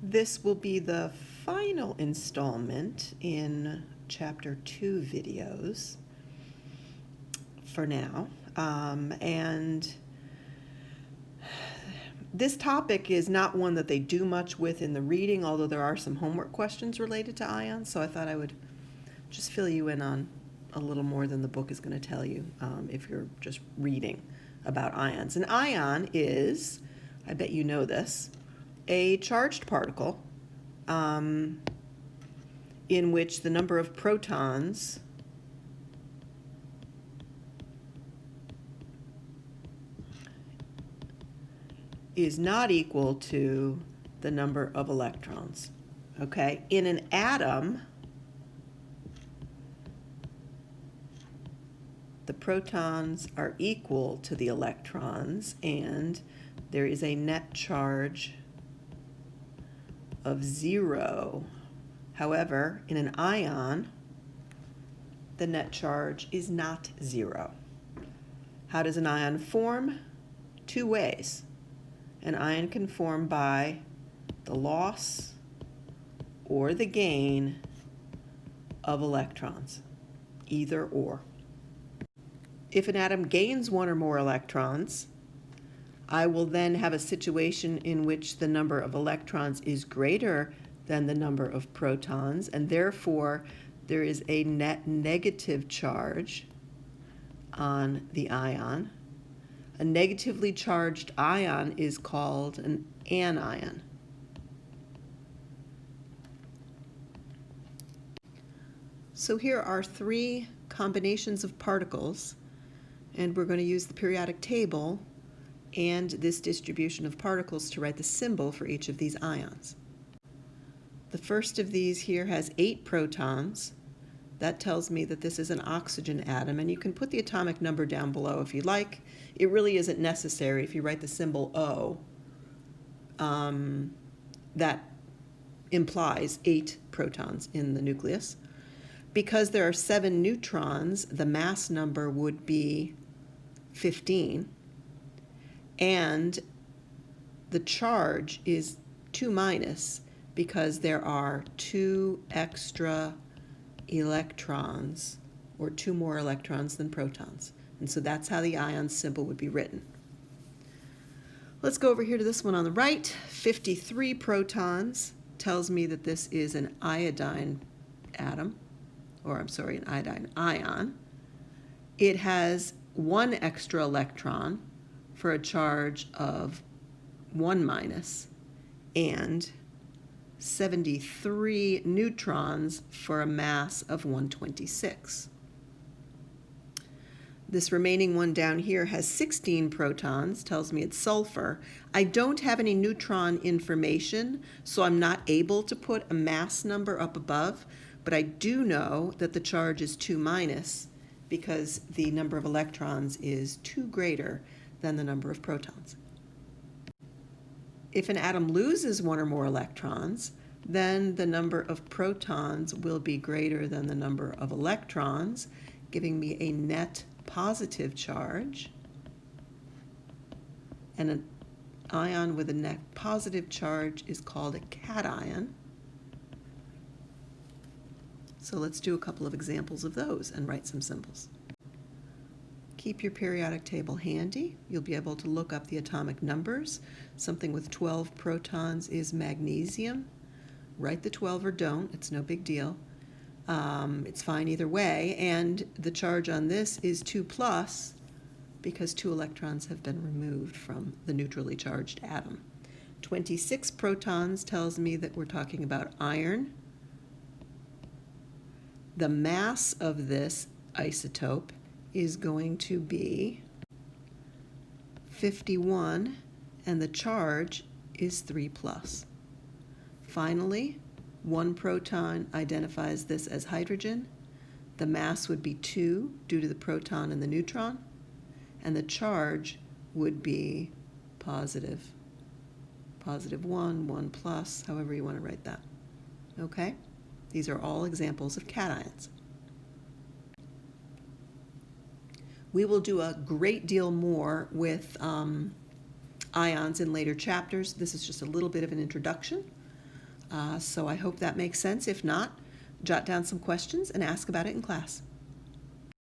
This will be the final installment in Chapter 2 videos for now. And this topic is not one that they do much with in the reading, although there are some homework questions related to ions, so I thought I would just fill you in on a little more than the book is going to tell you if you're just reading about ions. An ion is, I bet you know this, a charged particle in which the number of protons is not equal to the number of electrons. Okay, in an atom, the protons are equal to the electrons, and there is a net charge of 0. However, in an ion, the net charge is not 0. How does an ion form? Two ways. An ion can form by the loss or the gain of electrons, either or. If an atom gains one or more electrons, I will then have a situation in which the number of electrons is greater than the number of protons, and therefore there is a net negative charge on the ion. A negatively charged ion is called an anion. So here are three combinations of particles, and we're going to use the periodic table and this distribution of particles to write the symbol for each of these ions. The first of these here has 8 protons. That tells me that this is an oxygen atom, and you can put the atomic number down below if you like. It really isn't necessary. If you write the symbol O, that implies 8 protons in the nucleus. Because there are 7 neutrons, the mass number would be 15. And the charge is 2- because there are 2 extra electrons, or 2 more electrons than protons. And so that's how the ion symbol would be written. Let's go over here to this one on the right. 53 protons tells me that this is an iodine atom, or I'm sorry, an iodine ion. It has 1 extra electron for a charge of 1- and 73 neutrons for a mass of 126. This remaining one down here has 16 protons, tells me it's sulfur. I don't have any neutron information, so I'm not able to put a mass number up above, but I do know that the charge is 2- because the number of electrons is 2 greater than the number of protons. If an atom loses 1 or more electrons, then the number of protons will be greater than the number of electrons, giving me a net positive charge. And an ion with a net positive charge is called a cation. So let's do a couple of examples of those and write some symbols. Keep your periodic table handy. You'll be able to look up the atomic numbers. Something with 12 protons is magnesium. Write the 12 or don't, it's no big deal. It's fine either way, and the charge on this is 2+ because 2 electrons have been removed from the neutrally charged atom. 26 protons tells me that we're talking about iron. The mass of this isotope is going to be 51, and the charge is 3+. Finally, 1 proton identifies this as hydrogen. The mass would be 2 due to the proton and the neutron, and the charge would be +1, 1+, however you want to write that. Okay? These are all examples of cations. We will do a great deal more with ions in later chapters. This is just a little bit of an introduction. So I hope that makes sense. If not, jot down some questions and ask about it in class.